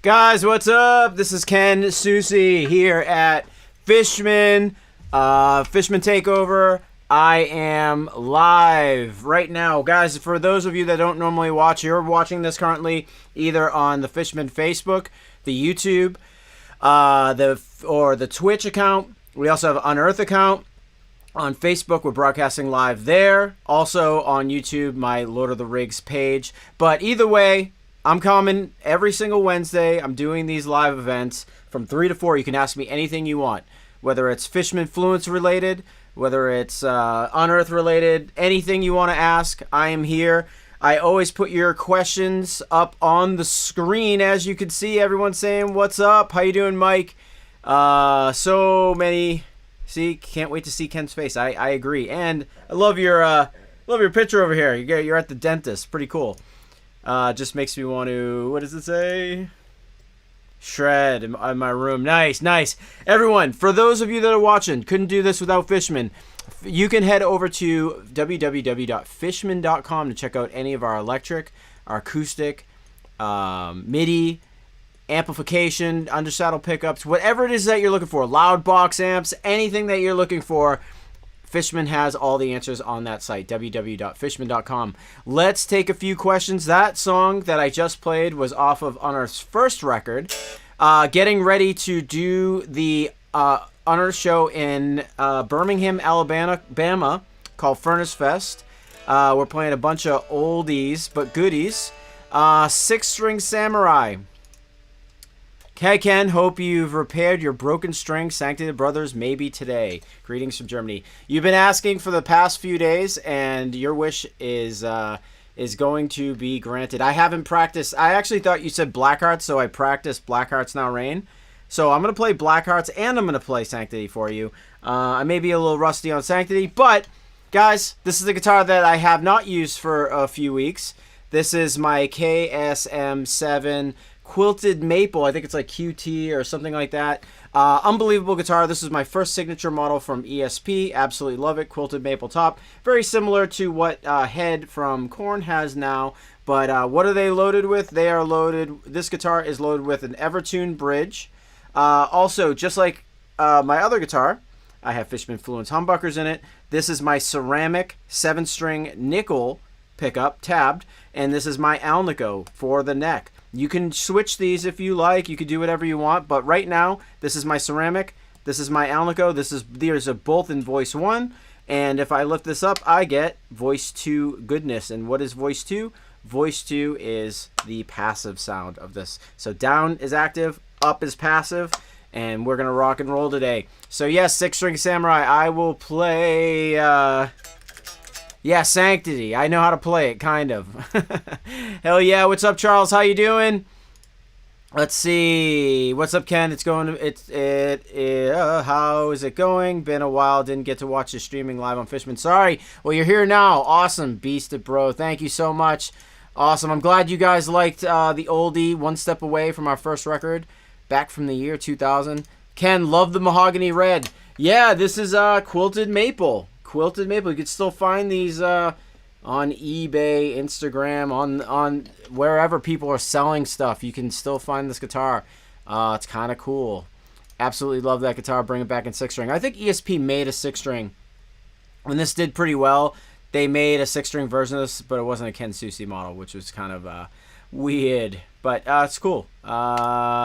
Guys, what's up? This is Ken Susi here at Fishman, Fishman Takeover. I am live right now. Guys, for those of you that don't normally watch, you're watching this currently either on the Fishman Facebook, the YouTube, or the Twitch account. We also have an Unearth account. On Facebook, we're broadcasting live there. Also on YouTube, my Lord of the Rigs page. But either way, I'm coming every single Wednesday. I'm doing these live events from 3 to 4. You can ask me anything you want, whether it's Fishman Fluence related, whether it's Unearth related, anything you want to ask, I am here. I always put your questions up on the screen. As you can see, everyone saying, what's up? How you doing, Mike? So many. See, can't wait to see Ken's face. I agree. And I love your picture over here. You're at the dentist. Pretty cool. Just makes me want to, what does it say? Shred in my room. Nice, nice. Everyone, for those of you that are watching, couldn't do this without Fishman, you can head over to www.fishman.com to check out any of our electric, our acoustic, MIDI, amplification, undersaddle pickups, whatever it is that you're looking for, loud box amps, anything that you're looking for. Fishman has all the answers on that site, www.fishman.com. Let's take a few questions. That song that I just played was off of Unearth's first record. Getting ready to do the Unearth show in Birmingham, Alabama, called Furnace Fest. We're playing a bunch of oldies but goodies. Six String Samurai. Hey Ken, hope you've repaired your broken string. Sanctity Brothers, maybe today. Greetings from Germany. You've been asking for the past few days, and your wish is going to be granted. I haven't practiced. I actually thought you said Blackhearts, so I practiced Blackhearts Now Rain. So I'm going to play Blackhearts, and I'm going to play Sanctity for you. I may be a little rusty on Sanctity, but guys, this is the guitar that I have not used for a few weeks. This is my KSM7 Quilted Maple. I think it's like QT or something like that. Unbelievable guitar. This is my first signature model from ESP. Absolutely love it. Quilted Maple top. Very similar to what Head from Korn has now. But what are they loaded with? They are loaded. This guitar is loaded with an Evertune bridge. Also, just like my other guitar, I have Fishman Fluence humbuckers in it. This is my ceramic 7-string nickel pickup, tabbed. And this is my Alnico for the neck. You can switch these if you like. You can do whatever you want. But right now, this is my ceramic. This is my Alnico. These are both in voice 1. And if I lift this up, I get voice 2 goodness. And what is voice 2? Voice 2 is the passive sound of this. So down is active, up is passive. And we're going to rock and roll today. So yes, Six String Samurai. I will play... yeah, Sanctity. I know how to play it, kind of. Hell yeah. What's up, Charles? How you doing? Let's see. What's up, Ken? It's going. How is it going? Been a while. Didn't get to watch the streaming live on Fishman. Sorry. Well, you're here now. Awesome. Beast it, bro. Thank you so much. Awesome. I'm glad you guys liked the oldie, One Step Away from our first record back from the year 2000. Ken, love the mahogany red. Yeah, this is Quilted Maple. Quilted Maple. You can still find these on eBay, Instagram, on wherever people are selling stuff. You can still find this guitar. It's kind of cool. Absolutely love that guitar. Bring it back in 6-string. I think ESP made a 6-string. When this did pretty well, they made a 6-string version of this, but it wasn't a Ken Susi model, which was kind of weird. But it's cool.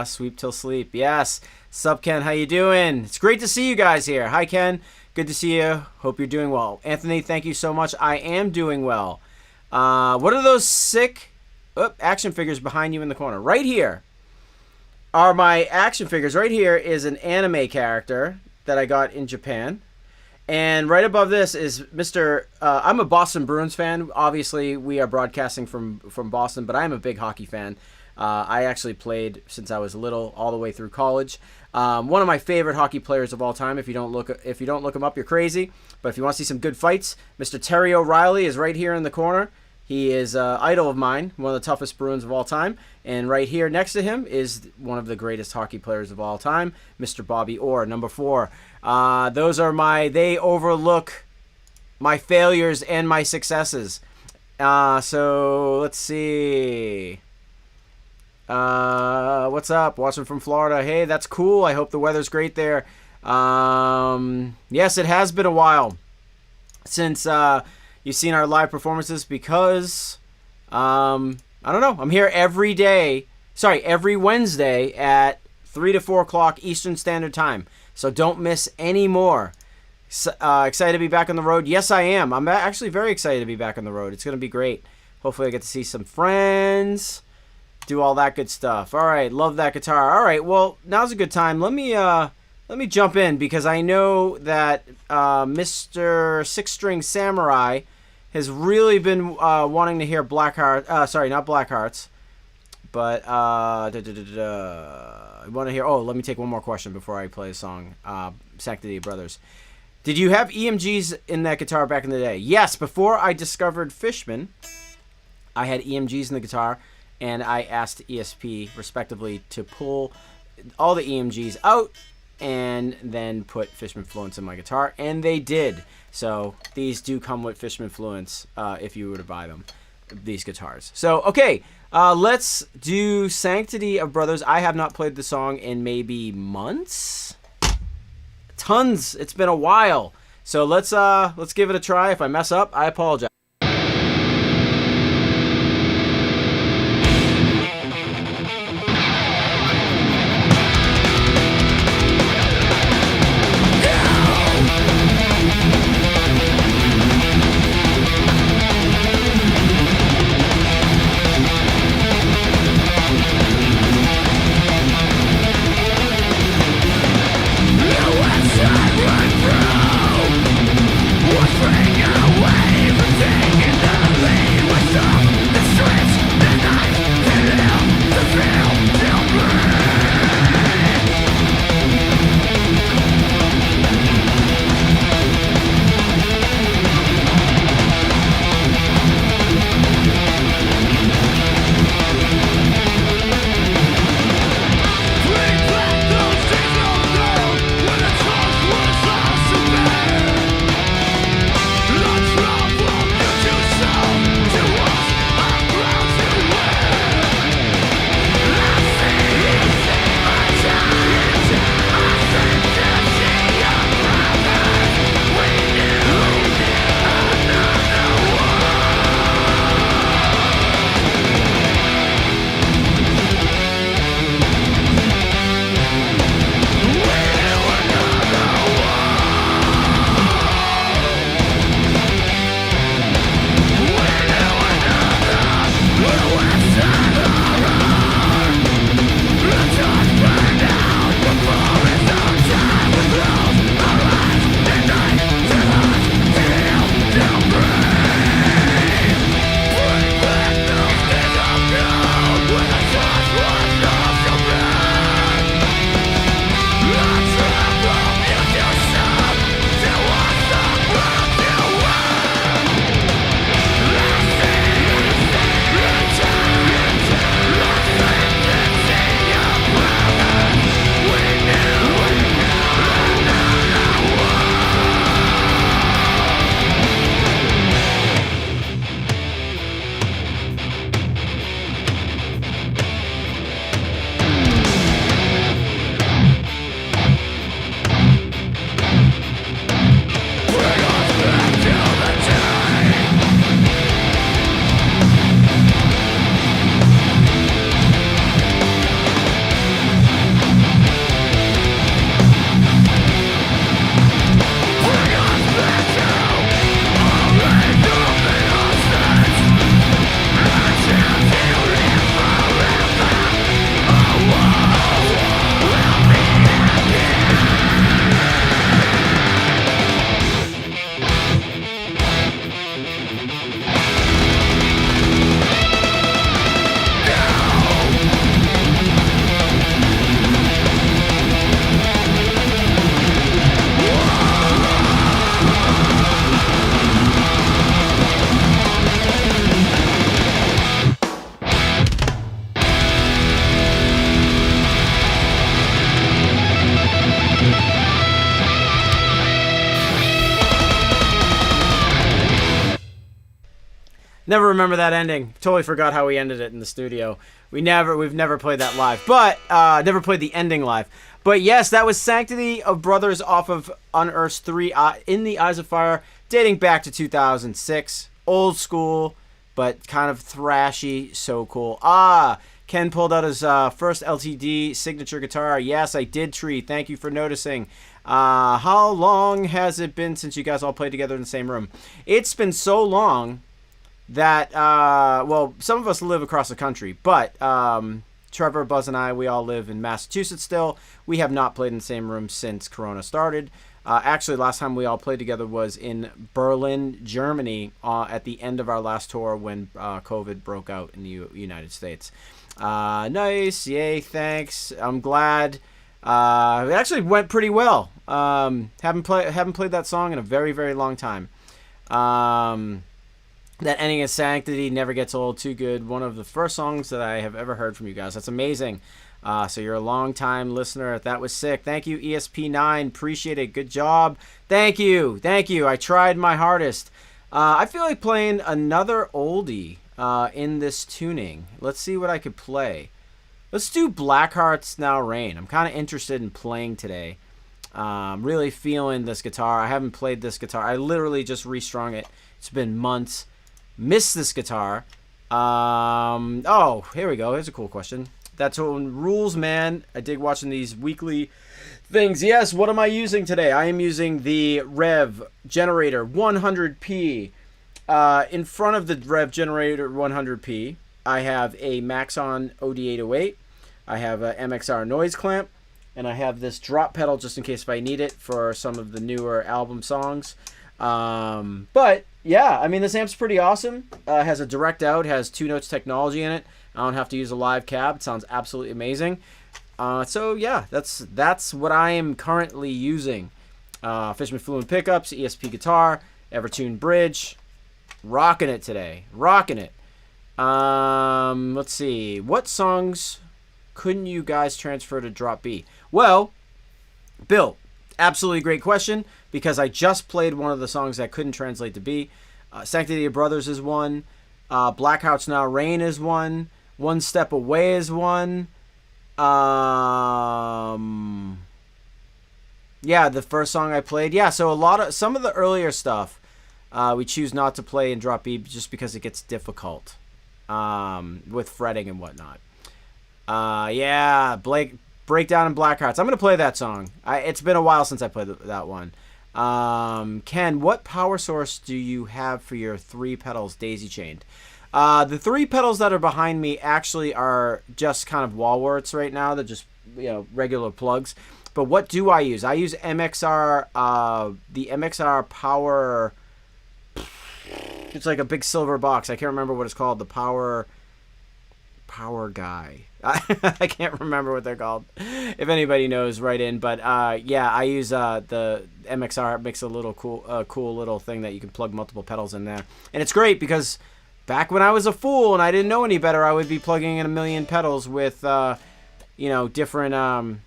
Sweep till sleep. Yes. Sup, Ken? How you doing? It's great to see you guys here. Hi, Ken. Good to see you. Hope you're doing well. Anthony, thank you so much. I am doing well. What are those sick action figures behind you in the corner? Right here are my action figures. Right here is an anime character that I got in Japan. And right above this is Mr. I'm a Boston Bruins fan. Obviously, we are broadcasting from Boston, but I am a big hockey fan. I actually played since I was little, all the way through college. One of my favorite hockey players of all time. If you don't look him up, you're crazy. But if you want to see some good fights, Mr. Terry O'Reilly is right here in the corner. He is an idol of mine, one of the toughest Bruins of all time. And right here next to him is one of the greatest hockey players of all time, Mr. Bobby Orr, number 4. Those are they overlook my failures and my successes. So let's see. What's up? Watching from Florida. Hey, that's cool. I hope the weather's great there. Yes, it has been a while since you've seen our live performances because I don't know. I'm here every Wednesday at 3 to 4 o'clock Eastern Standard Time. So don't miss any more. Excited to be back on the road. Yes, I am. I'm actually very excited to be back on the road. It's going to be great. Hopefully I get to see some friends, do all that good stuff. All right, love that guitar. All right, well, now's a good time. Let me jump in because I know that Mr. Six String Samurai has really been wanting to hear Blackheart. Sorry, not Blackhearts, but I want to hear. Oh, let me take one more question before I play a song. Sanctity of Brothers. Did you have EMGs in that guitar back in the day? Yes, before I discovered Fishman, I had EMGs in the guitar, and I asked ESP, respectively, to pull all the EMGs out and then put Fishman Fluence in my guitar, and they did. So these do come with Fishman Fluence if you were to buy them, these guitars. So, okay, let's do Sanctity of Brothers. I have not played the song in maybe months. Tons. It's been a while. So let's give it a try. If I mess up, I apologize. Never remember that ending. Totally forgot how we ended it in the studio. We've never played that live, but never played the ending live. But yes, that was Sanctity of Brothers off of Unearth 3 in the Eyes of Fire, dating back to 2006. Old school, but kind of thrashy, so cool. Ken pulled out his first LTD signature guitar. Yes, I did, Tree. Thank you for noticing. How long has it been since you guys all played together in the same room? It's been so long that, well, some of us live across the country, but Trevor, Buzz, and I, we all live in Massachusetts still. We have not played in the same room since Corona started. Actually, last time we all played together was in Berlin, Germany, at the end of our last tour when COVID broke out in the United States. Nice, yay, thanks. I'm glad. It actually went pretty well. Haven't played that song in a very, very long time. That ending of Sanctity never gets old. Too good. One of the first songs that I have ever heard from you guys. That's amazing. So you're a long time listener. That was sick. Thank you, ESP9. Appreciate it. Good job. Thank you. I tried my hardest. I feel like playing another oldie in this tuning. Let's see what I could play. Let's do Black Hearts Now Rain. I'm kind of interested in playing today. Really feeling this guitar. I haven't played this guitar. I literally just restrung it. It's been months. Missed this guitar. Oh, here we go. Here's a cool question. That's on Rules, man. I dig watching these weekly things. Yes, what am I using today? I am using the Rev Generator 100p. In front of the Rev Generator 100p, I have a Maxon OD808. I have a MXR noise clamp. And I have this drop pedal just in case if I need it for some of the newer album songs. But yeah, I mean, this amp's pretty awesome. Has a direct out, has 2 notes technology in it. I don't have to use a live cab. It sounds absolutely amazing. So yeah, that's what I am currently using. Fishman Fluent pickups, ESP guitar, Evertune bridge. Rocking it today. Rocking it. Let's see. What songs couldn't you guys transfer to drop B? Well, Bill, absolutely great question, because I just played one of the songs that couldn't translate to B. Sanctity of Brothers is one. Black Hearts Now Rain is one. One Step Away is one. Yeah, the first song I played. Yeah, so some of the earlier stuff we choose not to play in drop B just because it gets difficult with fretting and whatnot. Yeah, Breakdown and Black Hearts. I'm going to play that song. It's been a while since I played that one. Ken, what power source do you have for your 3 pedals daisy chained? The 3 pedals that are behind me actually are just kind of wall warts right now. They're just, regular plugs. But what do I use? I use MXR, the MXR Power. It's like a big silver box. I can't remember what it's called. The Power Guy. I can't remember what they're called. If anybody knows, write in. But yeah, I use the MXR. It makes a little cool little thing that you can plug multiple pedals in there, and it's great because back when I was a fool and I didn't know any better, I would be plugging in a million pedals with different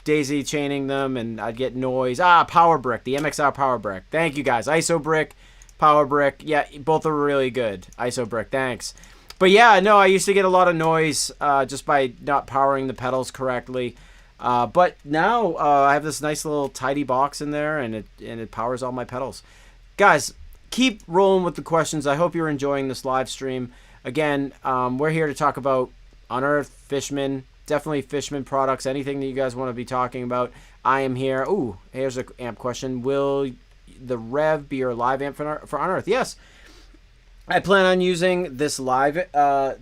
daisy chaining them, and I'd get noise. Power Brick, the MXR Power Brick. Thank you guys. ISO Brick, Power Brick. Yeah, both are really good. ISO Brick, thanks. But yeah, no, I used to get a lot of noise just by not powering the pedals correctly. But now I have this nice little tidy box in there, and it powers all my pedals. Guys, keep rolling with the questions. I hope you're enjoying this live stream. Again, we're here to talk about Unearth, Fishman, definitely Fishman products, anything that you guys want to be talking about. I am here. Ooh, here's an amp question. Will the Rev be your live amp for Unearth? Yes. I plan on using this Rev Generator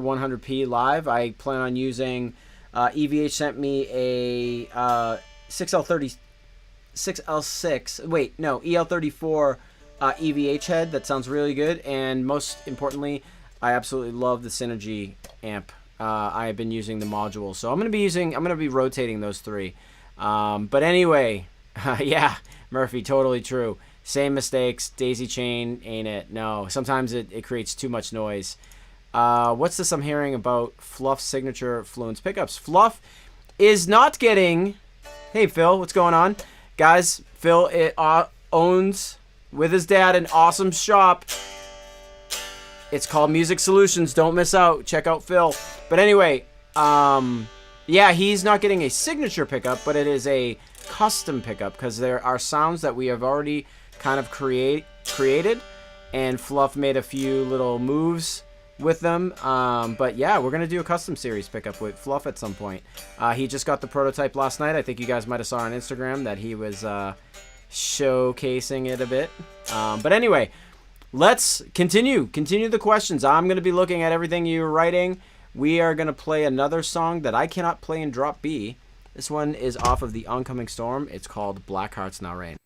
100p live. I plan on using, EVH sent me a EL34 EVH head that sounds really good, and most importantly, I absolutely love the Synergy amp. I have been using the module, so I'm gonna be rotating those 3. But anyway, yeah, Murphy, totally true. Same mistakes, daisy chain, ain't it? No, sometimes it creates too much noise. What's this I'm hearing about Fluff's signature Fluence pickups? Fluff is not getting... Hey, Phil, what's going on? Guys, Phil owns, with his dad, an awesome shop It's called Music Solutions. Don't miss out. Check out Phil. But anyway, yeah, he's not getting a signature pickup, but it is a custom pickup because there are sounds that we have already kind of created, and Fluff made a few little moves with them. But yeah, we're gonna do a custom series pickup with Fluff at some point. He just got the prototype last night. I think you guys might have saw on Instagram that he was showcasing it a bit. But anyway, let's continue the questions. I'm gonna be looking at everything you're writing. We are gonna play another song that I cannot play in drop B. This one is off of the Oncoming Storm. It's called Black Hearts Now Rain.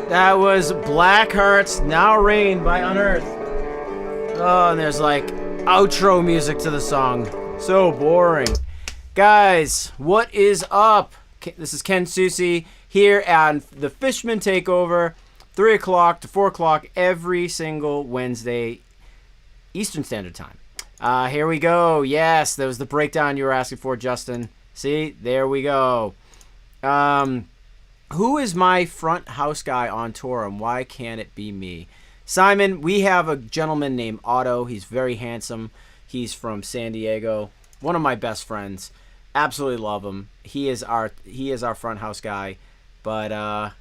That was Black Hearts Now Rain by Unearth. Oh, and there's like outro music to the song. So boring. Guys, what is up? This is Ken Susi here at the Fishman Takeover, 3 o'clock to 4 o'clock every single Wednesday, Eastern Standard Time. Here we go. Yes, that was the breakdown you were asking for, Justin. See, there we go. Who is my front house guy on tour, and why can't it be me? Simon, we have a gentleman named Otto. He's very handsome. He's from San Diego. One of my best friends. Absolutely love him. He is our front house guy. But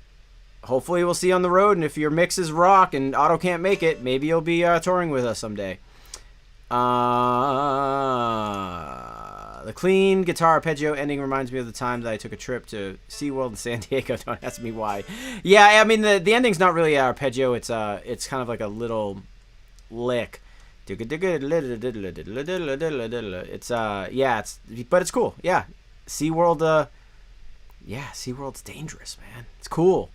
hopefully we'll see you on the road, and if your mixes rock and Otto can't make it, maybe you'll be touring with us someday. The clean guitar arpeggio ending reminds me of the time that I took a trip to SeaWorld in San Diego. Don't ask me why. Yeah, I mean, the ending's not really an arpeggio. It's kind of like a little lick. It's but it's cool. Yeah, SeaWorld. SeaWorld's dangerous, man. It's cool.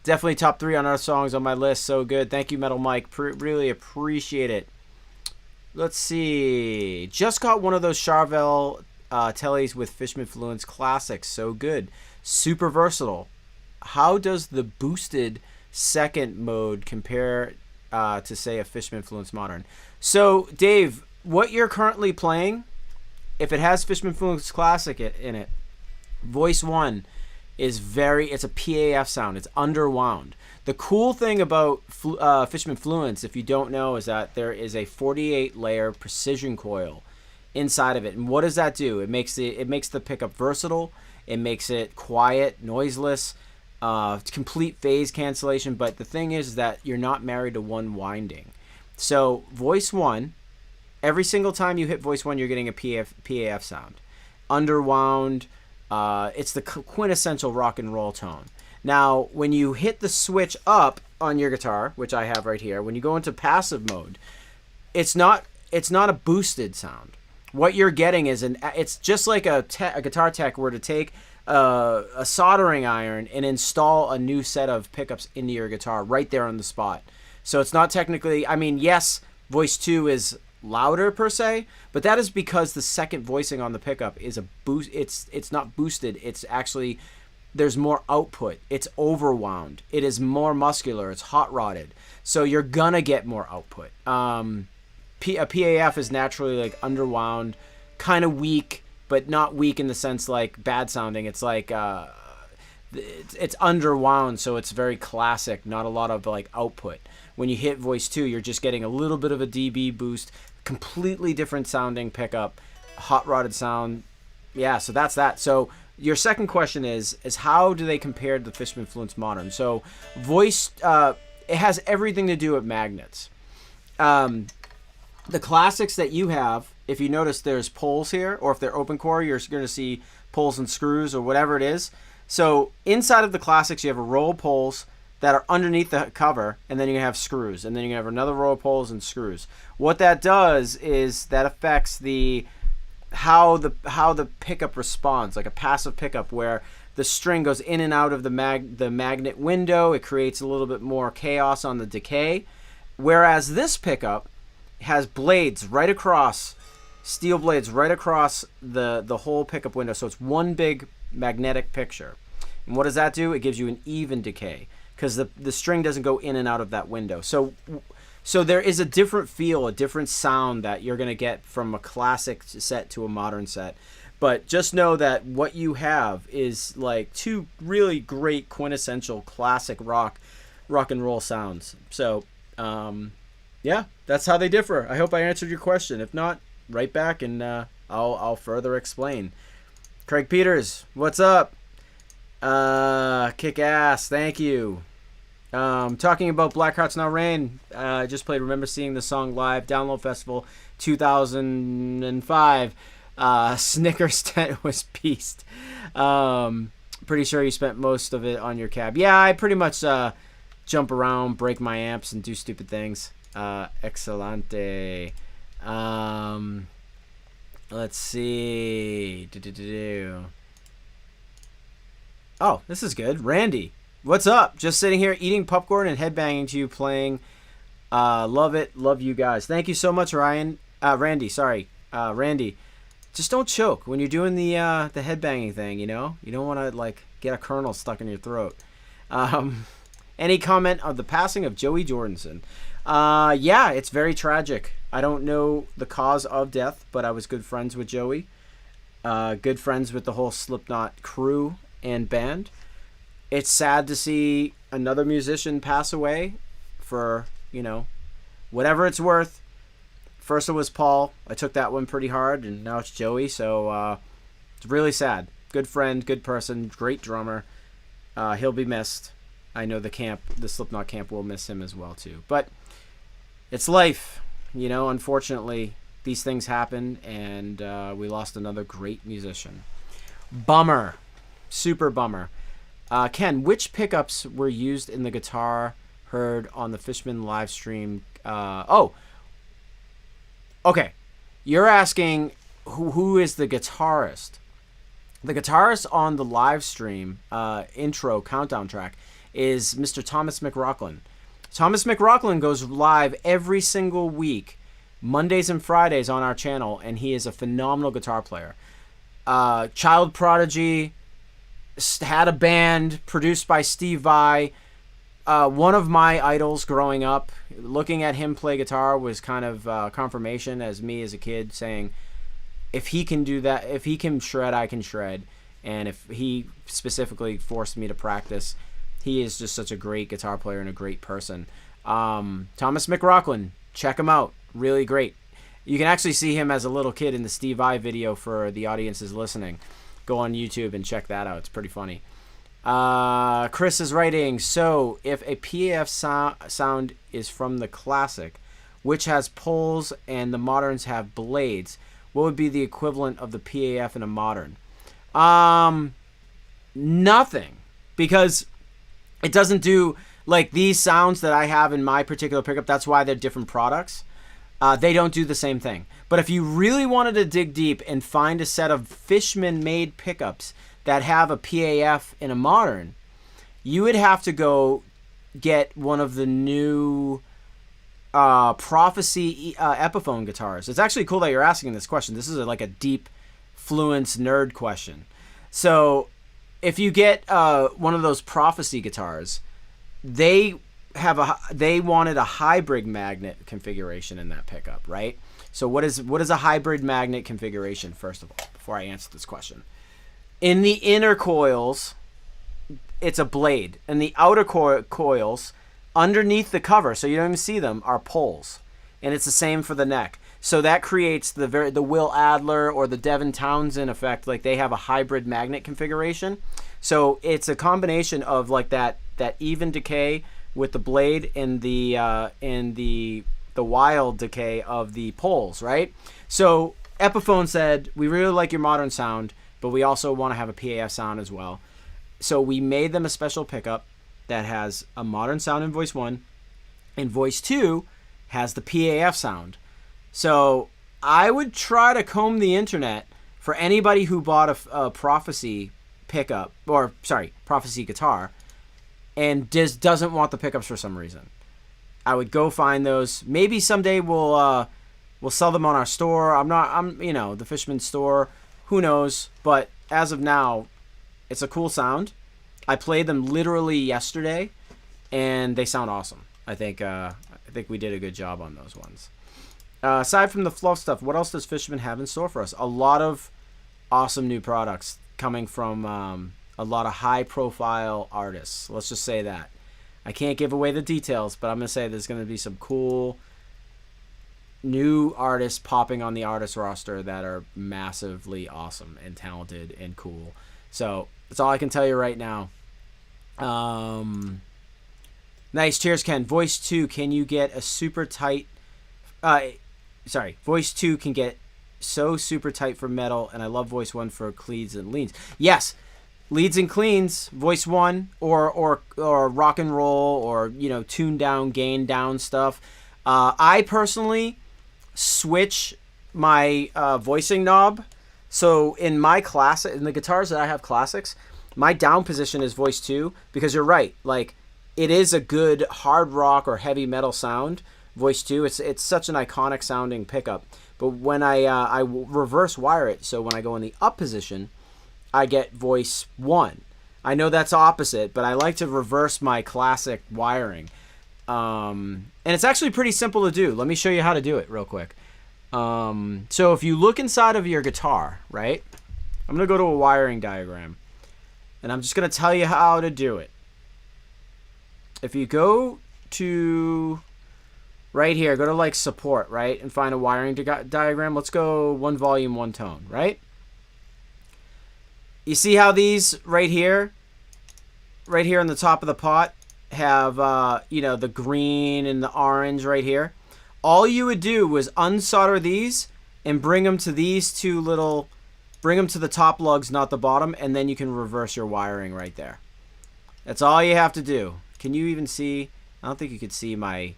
Definitely top 3 on our songs on my list. So good. Thank you, Metal Mike. Really appreciate it. Let's see. Just got one of those Charvel tellies with Fishman Fluence Classics. So good. Super versatile. How does the boosted second mode compare to, say, a Fishman Fluence Modern? So, Dave, what you're currently playing, if it has Fishman Fluence Classic in it, Voice 1 is it's a PAF sound. It's underwound. The cool thing about Fishman Fluence, if you don't know, is that there is a 48-layer precision coil inside of it. And what does that do? It makes the pickup versatile. It makes it quiet, noiseless, complete phase cancellation. But the thing is that you're not married to one winding. So Voice 1, every single time you hit Voice 1, you're getting a PAF sound. Underwound. It's the quintessential rock and roll tone. Now, when you hit the switch up on your guitar, which I have right here, when you go into passive mode, it's not a boosted sound. What you're getting is it's just like a guitar tech were to take a soldering iron and install a new set of pickups into your guitar right there on the spot. So it's not technically, I mean, yes, Voice 2 is louder per se, but that is because the second voicing on the pickup is a boost. It's not boosted. It's actually, there's more output. It's overwound. It is more muscular. It's hot rodded. So you're gonna get more output. A PAF is naturally like underwound, kind of weak, but not weak in the sense like bad sounding. It's like it's underwound, so it's very classic. Not a lot of like output. When you hit Voice 2, you're just getting a little bit of a dB boost, completely different sounding pickup, hot rodded sound. Yeah, so that's that. So your second question is how do they compare to the Fishman Fluence Modern? So Voice, it has everything to do with magnets. The classics that you have, if you notice there's poles here, or if they're open core, you're going to see poles and screws or whatever it is. So inside of the classics, you have a row of poles that are underneath the cover, and then you have screws, and then you have another row of poles and screws. What that does is that affects how the pickup responds, like a passive pickup where the string goes in and out of the magnet window. It creates a little bit more chaos on the decay, whereas this pickup has blades right across, steel blades right across the whole pickup window, so it's one big magnetic picture. And what does that do? It gives you an even decay, because the string doesn't go in and out of that window. So there is a different feel, a different sound that you're going to get from a classic set to a modern set. But just know that what you have is like two really great quintessential classic rock and roll sounds. So, yeah, that's how they differ. I hope I answered your question. If not, write back and I'll further explain. Craig Peters, what's up? Kick ass, thank you. Talking about Black Hearts Now Rain, I just played Remember Seeing the Song Live, Download Festival 2005. Snickers tent was pieced. Pretty sure you spent most of it on your cab. Yeah, I pretty much jump around, break my amps, and do stupid things. Excelente. Let's see. Oh, this is good. Randy, what's up? Just sitting here eating popcorn and headbanging to you playing. Love it. Love you guys. Thank you so much, Ryan. Randy, sorry. Randy, just don't choke when you're doing the headbanging thing, you know? You don't want to, like, get a kernel stuck in your throat. Any comment on the passing of Joey Jordison? Yeah, it's very tragic. I don't know the cause of death, but I was good friends with Joey. Good friends with the whole Slipknot crew and band. It's sad to see another musician pass away for, you know, whatever it's worth. First it was Paul. I took that one pretty hard, and now it's Joey, so it's really sad. good friend, good person, great drummer. He'll be missed. I know the Slipknot camp will miss him as well too. But it's life, unfortunately these things happen, and we lost another great musician. Bummer. Super bummer. Ken, which pickups were used in the guitar heard on the Fishman live stream? Okay. You're asking who is the guitarist? The guitarist on the live stream intro countdown track is Mr. Thomas McRocklin. Thomas McRocklin goes live every single week, Mondays and Fridays on our channel, and he is a phenomenal guitar player. Child prodigy, had a band produced by Steve Vai. One of my idols growing up. Looking at him play guitar was kind of confirmation as me as a kid, saying, if he can do that, if he can shred, I can shred. And if he specifically forced me to practice, he is just such a great guitar player and a great person. Thomas McRocklin, check him out. Really great. You can actually see him as a little kid in the Steve Vai video for the audiences listening. Go on YouTube and check that out. It's pretty funny. Chris is writing, so if a PAF sound is from the classic, which has poles and the moderns have blades, what would be the equivalent of the PAF in a modern? Nothing. Because it doesn't do, like these sounds that I have in my particular pickup, that's why they're different products. They don't do the same thing. But if you really wanted to dig deep and find a set of Fishman-made pickups that have a PAF in a modern, you would have to go get one of the new Prophecy Epiphone guitars. It's actually cool that you're asking this question. This is like a deep Fluence nerd question. So if you get one of those Prophecy guitars, they wanted a hybrid magnet configuration in that pickup, right? So what is a hybrid magnet configuration, first of all, before I answer this question? In the inner coils, it's a blade. In the outer coils, underneath the cover, so you don't even see them, are poles. And it's the same for the neck. So that creates the Will Adler or the Devin Townsend effect. Like they have a hybrid magnet configuration. So it's a combination of like that even decay with the blade and the wild decay of the poles, right? So Epiphone said, we really like your modern sound, but we also want to have a PAF sound as well. So we made them a special pickup that has a modern sound in voice 1, and voice 2 has the PAF sound. So I would try to comb the internet for anybody who bought a Prophecy pickup, or sorry, Prophecy guitar, and just doesn't want the pickups for some reason. I would go find those. Maybe someday we'll sell them on our store. I'm the Fishman store. Who knows? But as of now, it's a cool sound. I played them literally yesterday, and they sound awesome. I think we did a good job on those ones. Aside from the fluff stuff, what else does Fishman have in store for us? A lot of awesome new products coming from a lot of high-profile artists. Let's just say that. I can't give away the details, but I'm going to say there's going to be some cool new artists popping on the artist roster that are massively awesome and talented and cool. So that's all I can tell you right now. Nice. Cheers, Ken. Voice 2, can you get a super tight... Voice 2 can get so super tight for metal, and I love Voice 1 for cleans and leans. Yes, leads and cleans, Voice 1, or rock and roll, or, tune down, gain down stuff. I personally switch my voicing knob. So in my in the guitars that I have classics, my down position is Voice 2, because you're right, like it is a good hard rock or heavy metal sound. Voice 2, it's such an iconic sounding pickup. But when I reverse wire it, so when I go in the up position, I get Voice 1. I know that's opposite, but I like to reverse my classic wiring. And it's actually pretty simple to do. Let me show you how to do it real quick. So if you look inside of your guitar, right? I'm going to go to a wiring diagram, and I'm just going to tell you how to do it. If you go to right here, go to like support, right? And find a wiring diagram. Let's go 1 volume, 1 tone, right? You see how these right here on the top of the pot have, you know, the green and the orange right here? All you would do was unsolder these and bring them to these two little, bring them to the top lugs, not the bottom, and then you can reverse your wiring right there. That's all you have to do. Can you even see? I don't think you could see my,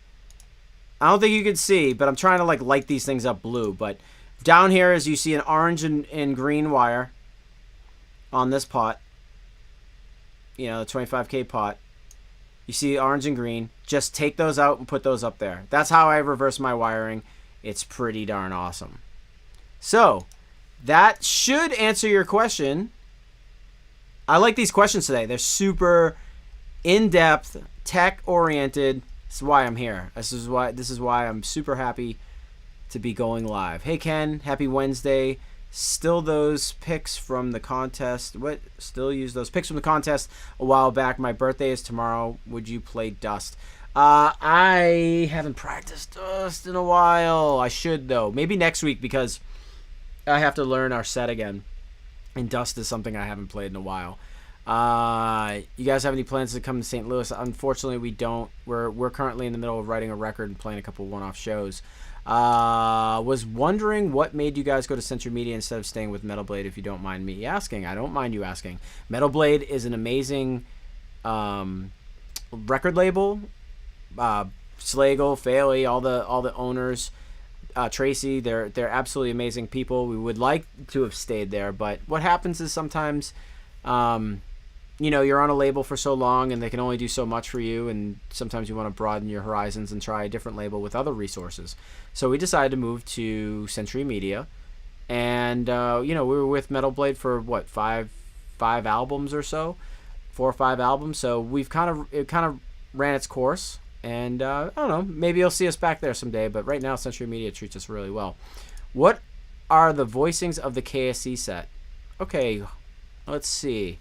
I don't think you could see, but I'm trying to like light these things up blue. But down here, as you see, an orange and green wire on this pot, you know, the 25K pot. You see orange and green. Just take those out and put those up there. That's how I reverse my wiring. It's pretty darn awesome. So, that should answer your question. I like these questions today. They're super in-depth, tech-oriented. This is why I'm here. This is why I'm super happy to be going live. Hey Ken, happy Wednesday. Still those pics from the contest. What? Still use those pics from the contest a while back. My birthday is tomorrow. Would you play Dust? I haven't practiced Dust in a while. I should though. Maybe next week because I have to learn our set again. And Dust is something I haven't played in a while. You guys have any plans to come to St. Louis? Unfortunately, we don't. We're currently in the middle of writing a record and playing a couple one-off shows. Was wondering what made you guys go to Century Media instead of staying with Metal Blade, if you don't mind me asking. I don't mind you asking. Metal Blade is an amazing record label. Slagle, Faley, all the owners, Tracy, they're absolutely amazing people. We would like to have stayed there, but what happens is sometimes you know, you're on a label for so long and they can only do so much for you, and sometimes you want to broaden your horizons and try a different label with other resources. So we decided to move to Century Media, and you know, we were with Metal Blade for what, five albums or so, 4 or 5 albums. So it kind of ran its course, and I don't know, maybe you'll see us back there someday. But right now, Century Media treats us really well. What are the voicings of the KSC set? Okay, let's see.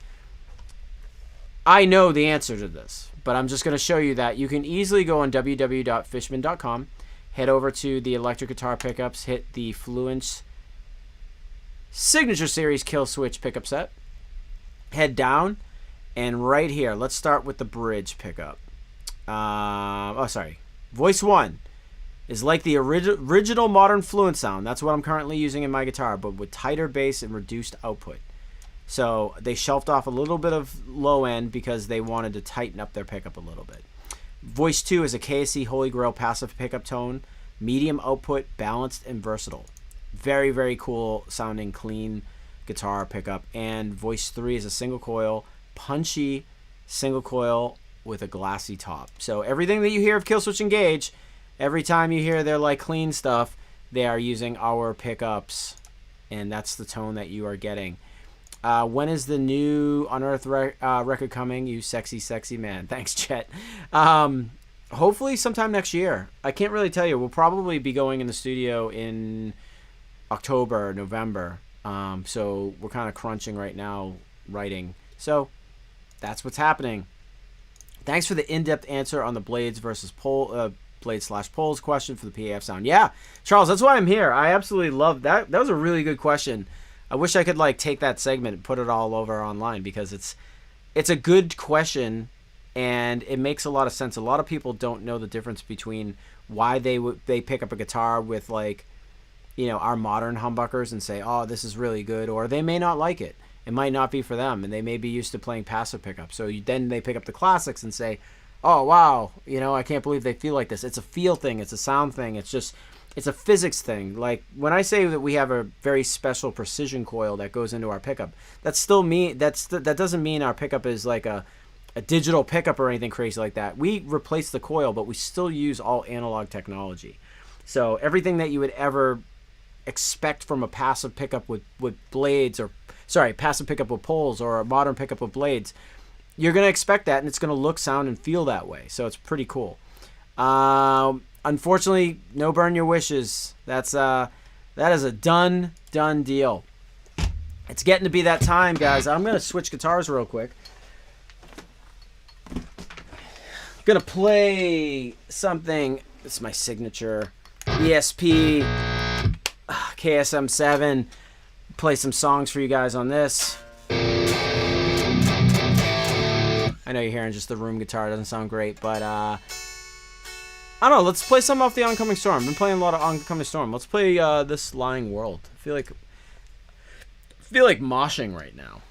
I know the answer to this, but I'm just going to show you that you can easily go on www.fishman.com, head over to the electric guitar pickups, hit the Fluence Signature Series Kill Switch pickup set, head down, and right here, let's start with the bridge pickup. Voice 1 is like the original modern Fluence sound. That's what I'm currently using in my guitar, but with tighter bass and reduced output. So they shelved off a little bit of low end because they wanted to tighten up their pickup a little bit. Voice 2 is a KSC Holy Grail passive pickup tone, medium output, balanced, and versatile. Very, very cool sounding, clean guitar pickup. And Voice 3 is a single coil, punchy single coil with a glassy top. So everything that you hear of Killswitch Engage, every time you hear their like clean stuff, they are using our pickups, and that's the tone that you are getting. When is the new Unearth record coming? You sexy, sexy man. Thanks, Chet. Hopefully sometime next year. I can't really tell you. We'll probably be going in the studio in October, November. So we're kind of crunching right now, writing. So that's what's happening. Thanks for the in-depth answer on the blades versus blade/poles question for the PAF sound. Yeah, Charles, that's why I'm here. I absolutely love that. That was a really good question. I wish I could like take that segment and put it all over online, because it's a good question and it makes a lot of sense. A lot of people don't know the difference between why they pick up a guitar with like, you know, our modern humbuckers and say, oh, this is really good, or they may not like it. It might not be for them, and they may be used to playing passive pickups. So then they pick up the classics and say, oh wow, you know, I can't believe they feel like this. It's a feel thing, it's a sound thing, it's a physics thing. Like when I say that we have a very special precision coil that goes into our pickup, that doesn't mean our pickup is like a digital pickup or anything crazy like that. We replace the coil, but we still use all analog technology. So everything that you would ever expect from a passive pickup with blades, or passive pickup with poles, or a modern pickup with blades, you're going to expect that, and it's going to look, sound, and feel that way. So it's pretty cool. Unfortunately, no burn your wishes. That is a done deal. It's getting to be that time, guys. I'm going to switch guitars real quick. Going to play something. It's my signature ESP KSM7. Play some songs for you guys on this. I know you're hearing just the room guitar. It doesn't sound great, but I don't know. Let's play some off the Oncoming Storm. I've been playing a lot of Oncoming Storm. Let's play This Lying World. I feel like moshing right now.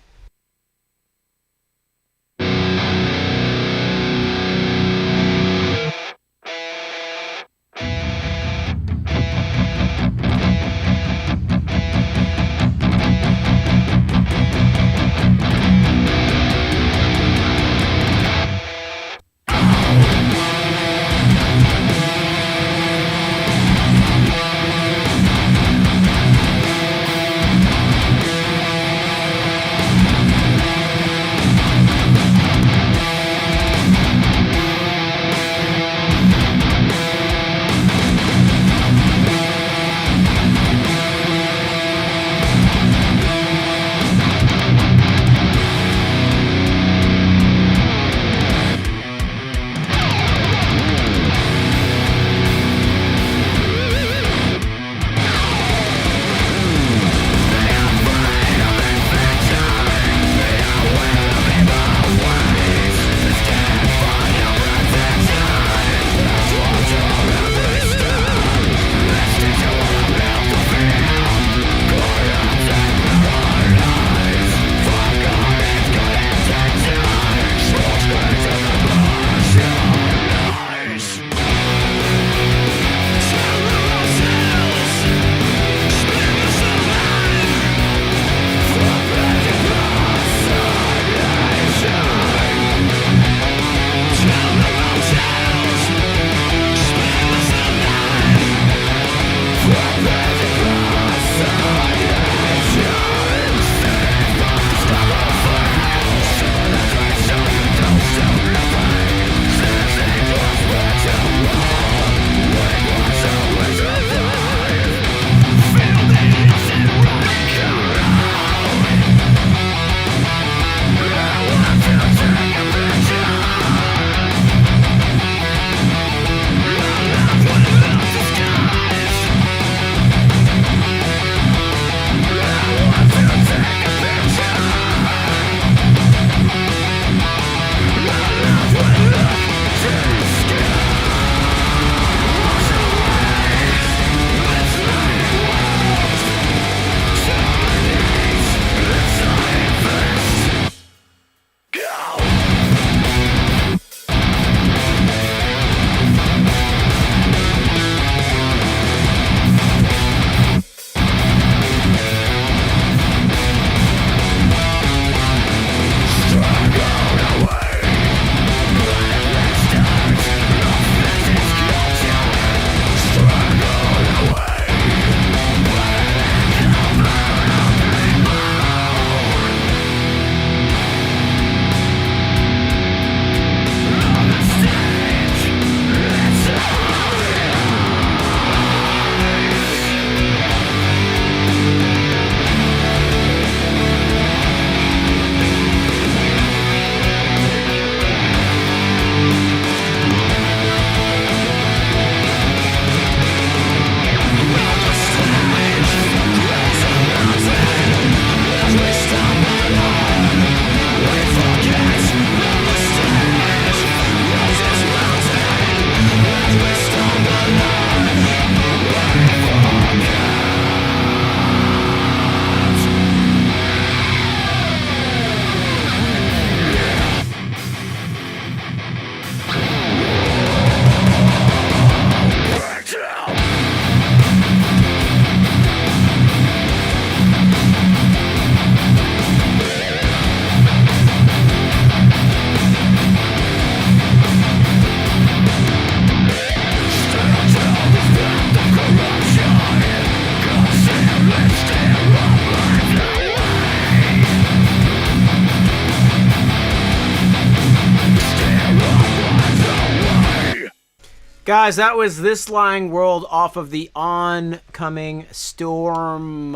Guys, that was This Lying World off of the Oncoming Storm.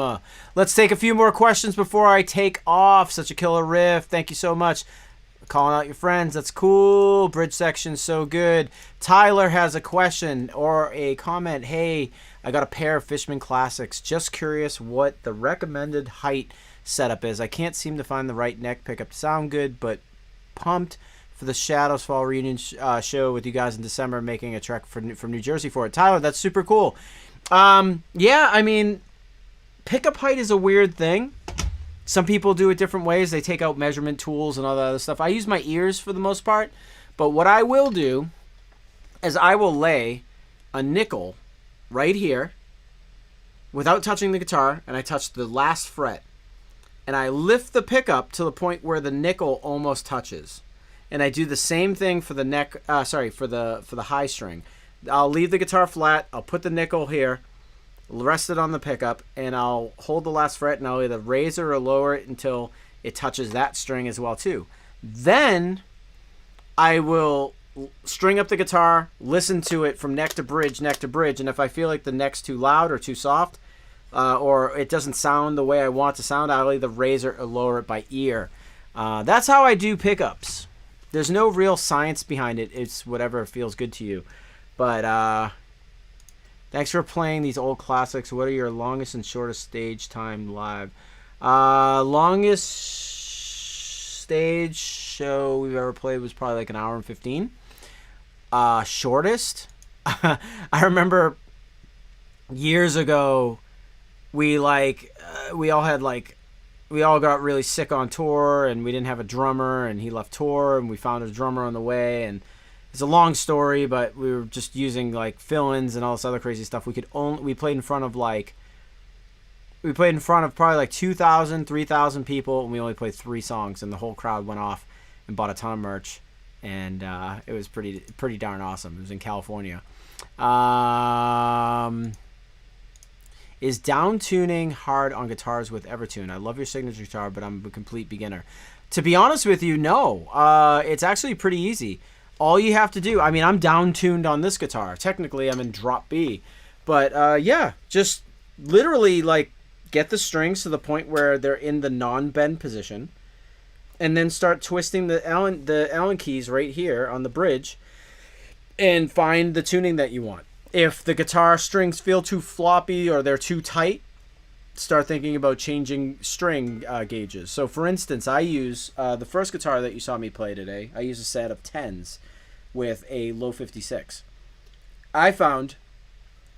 Let's take a few more questions before I take off. Such a killer riff. Thank you so much. Calling out your friends. That's cool. Bridge section, so good. Tyler has a question or a comment. Hey, I got a pair of Fishman Classics. Just curious what the recommended height setup is. I can't seem to find the right neck pickup to sound good, but pumped for the Shadows Fall reunion show with you guys in December, making a trek from New Jersey for it. Tyler, that's super cool. Yeah, I mean, pickup height is a weird thing. Some people do it different ways. They take out measurement tools and all that other stuff. I use my ears for the most part. But what I will do is I will lay a nickel right here without touching the guitar, and I touch the last fret. And I lift the pickup to the point where the nickel almost touches. And I do the same thing for the for the high string. I'll leave the guitar flat. I'll put the nickel here, rest it on the pickup, and I'll hold the last fret, and I'll either raise it or lower it until it touches that string as well too. Then I will string up the guitar, listen to it from neck to bridge, and if I feel like the neck's too loud or too soft, or it doesn't sound the way I want it to sound, I'll either raise it or lower it by ear. That's how I do pickups. There's no real science behind it. It's whatever feels good to you. But thanks for playing these old classics. What are your longest and shortest stage time live? Longest stage show we've ever played was probably like an hour and 15. Shortest? I remember years ago, we all got really sick on tour, and we didn't have a drummer, and he left tour, and we found a drummer on the way, and it's a long story, but we were just using like fill-ins and all this other crazy stuff. We played in front of probably like 2,000, 3,000 people, and we only played 3 songs, and the whole crowd went off and bought a ton of merch, and it was pretty darn awesome. It was in California. Is down tuning hard on guitars with Evertune? I love your signature guitar, but I'm a complete beginner. To be honest with you, no. It's actually pretty easy. All you have to do, I mean, I'm down tuned on this guitar. Technically, I'm in drop B. But yeah, just literally like get the strings to the point where they're in the non-bend position, and then start twisting the Allen keys right here on the bridge, and find the tuning that you want. If the guitar strings feel too floppy or they're too tight, start thinking about changing string gauges. So for instance, I use the first guitar that you saw me play today, I use a set of 10s with a low 56. I found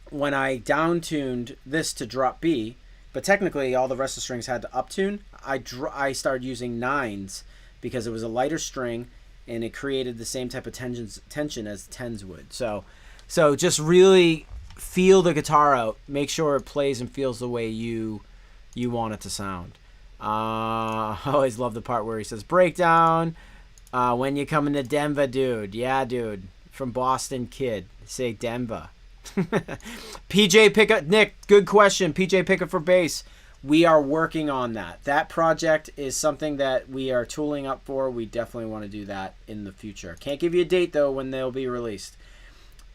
when I down tuned this to drop B, but technically all the rest of the strings had to up tune, I started using 9s because it was a lighter string and it created the same type of tension as 10s would. So just really feel the guitar out. Make sure it plays and feels the way you want it to sound. I always love the part where he says, breakdown, when you coming to Denver, dude. Yeah, dude. From Boston, kid. Say Denver. PJ Pickup. Nick, good question. PJ Pickup for bass. We are working on that. That project is something that we are tooling up for. We definitely want to do that in the future. Can't give you a date, though, when they'll be released.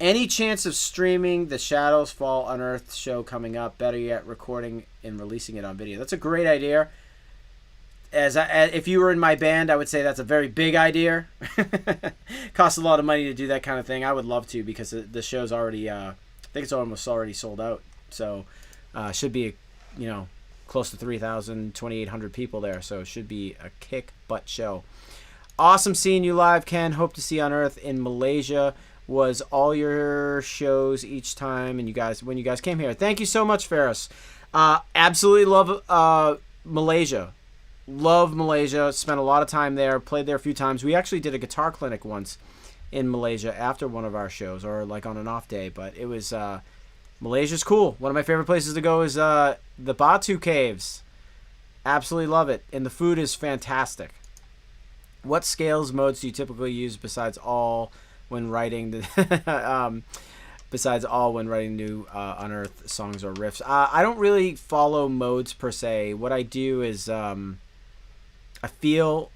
Any chance of streaming the Shadows Fall Unearth show coming up? Better yet, recording and releasing it on video. That's a great idea. If you were in my band, I would say that's a very big idea. Costs a lot of money to do that kind of thing. I would love to, because the show's already, I think it's almost already sold out. So should be, close to 3,000, 2,800 people there. So it should be a kick butt show. Awesome seeing you live, Ken. Hope to see you on Unearth in Malaysia. Was all your shows each time, and when you guys came here. Thank you so much, Ferris. Absolutely love Malaysia. Love Malaysia. Spent a lot of time there. Played there a few times. We actually did a guitar clinic once in Malaysia after one of our shows, or like on an off day. But it was Malaysia's cool. One of my favorite places to go is the Batu Caves. Absolutely love it, and the food is fantastic. What scales modes do you typically use besides all when writing new Unearth songs or riffs? I don't really follow modes per se. What I do is I feel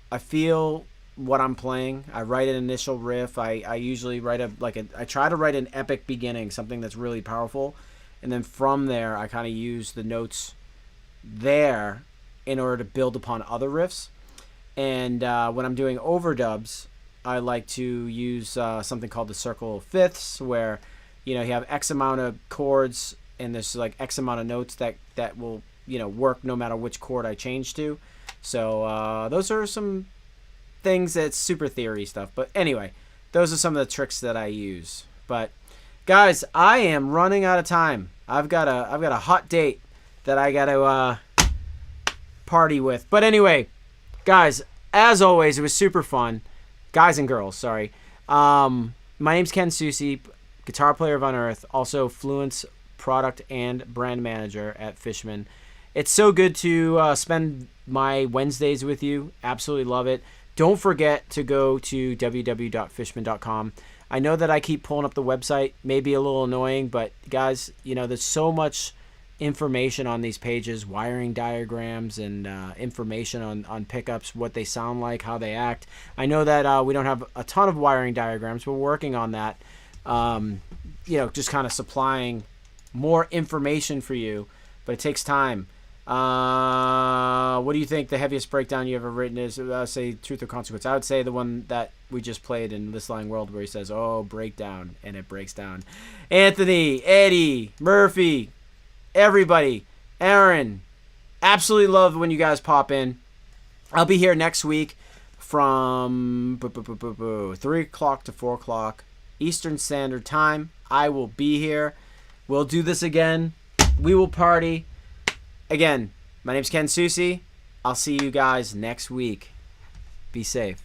what I'm playing. I write an initial riff. I usually write I try to write an epic beginning, something that's really powerful, and then from there I kind of use the notes there in order to build upon other riffs. And when I'm doing overdubs, I like to use something called the circle of fifths, where you have X amount of chords and there's like X amount of notes that will work no matter which chord I change to. So those are some things that's super theory stuff. But anyway, those are some of the tricks that I use. But guys, I am running out of time. I've got a hot date that I got to party with. But anyway, guys, as always, it was super fun. Guys and girls, sorry. My name's Ken Susi, guitar player of Unearth, also Fluence product and brand manager at Fishman. It's so good to spend my Wednesdays with you. Absolutely love it. Don't forget to go to www.fishman.com. I know that I keep pulling up the website, maybe a little annoying, but guys, there's so much information on these pages, wiring diagrams and information on pickups, what they sound like, how they act. I know that we don't have a ton of wiring diagrams. We're working on that, just kind of supplying more information for you, but it takes time. What do you think the heaviest breakdown you ever written is? Say Truth or Consequence. I would say the one that we just played in This Lying World, where he says, "Oh, breakdown," and it breaks down. Anthony, Eddie, Murphy, everybody, Aaron, absolutely love when you guys pop in. I'll be here next week from 3 o'clock to 4 o'clock Eastern Standard Time. I will be here. We'll do this again. We will party. Again, my name's Ken Susi. I'll see you guys next week. Be safe.